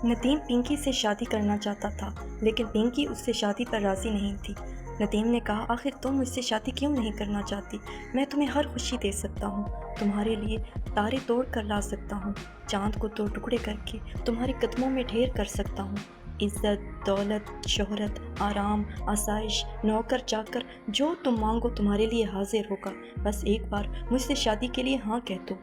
ندیم پنکی سے شادی کرنا چاہتا تھا لیکن پنکی اس سے شادی پر راضی نہیں تھی۔ ندیم نے کہا، آخر تم مجھ سے شادی کیوں نہیں کرنا چاہتی؟ میں تمہیں ہر خوشی دے سکتا ہوں، تمہارے لیے تارے توڑ کر لا سکتا ہوں، چاند کو 2 ٹکڑے کر کے تمہارے قدموں میں ڈھیر کر سکتا ہوں۔ عزت، دولت، شہرت، آرام، آسائش، نوکر چاکر، جو تم مانگو تمہارے لیے حاضر ہوگا، بس ایک بار مجھ سے شادی کے لیے ہاں کہہ دو۔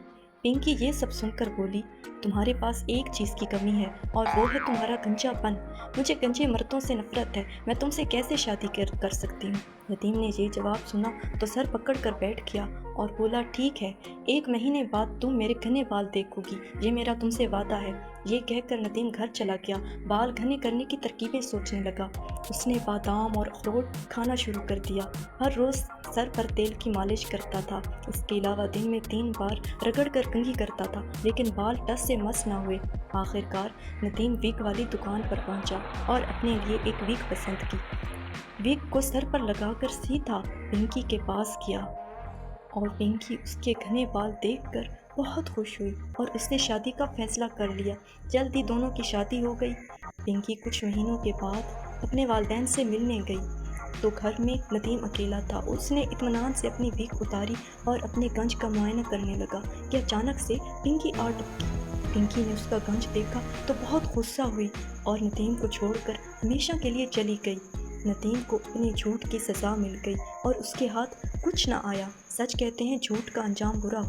پنکی یہ سب سن کر بولی، تمہارے پاس ایک چیز کی کمی ہے اور وہ ہے تمہارا گنجا پن۔ مجھے گنجے مردوں سے نفرت ہے، میں تم سے کیسے شادی کر سکتی ہوں؟ ندیم نے یہ جواب سنا تو سر پکڑ کر بیٹھ گیا اور بولا، ٹھیک ہے، 1 مہینے بعد تم میرے گھنے بال دیکھو گی، یہ میرا تم سے وعدہ ہے۔ یہ کہہ کر ندیم گھر چلا گیا، بال گھنے کرنے کی ترکیبیں سوچنے لگا۔ اس نے بادام اور اخروٹ کھانا شروع کر دیا، ہر روز سر پر تیل کی مالش کرتا تھا، اس کے علاوہ دن میں 3 بار رگڑ کر کنگھی کرتا تھا، لیکن بال ٹس سے مس نہ ہوئے۔ آخر کار ندیم ویگ والی دکان پر پہنچا اور اپنے لیے ایک ویگ پسند کی۔ ویگ کو سر پر لگا کر سیدھا پنکی کے پاس گیا اور پنکی اس کے گھنے بال دیکھ کر بہت خوش ہوئی اور اس نے شادی کا فیصلہ کر لیا۔ جلد ہی دونوں کی شادی ہو گئی۔ پنکی کچھ مہینوں کے بعد اپنے والدین سے ملنے گئی تو گھر میں ندیم اکیلا تھا۔ اس نے اطمینان سے اپنی ویگ اتاری اور اپنے گنج کا معائنہ کرنے لگا کہ اچانک سے پنکی آ ٹپکی۔ پنکی نے اس کا گنج دیکھا تو بہت غصہ ہوئی اور ندیم کو چھوڑ کر ہمیشہ کے لیے چلی گئی۔ ندیم کو اپنے جھوٹ کی سزا مل گئی اور اس کے ہاتھ کچھ نہ آیا۔ سچ کہتے ہیں، جھوٹ کا انجام برا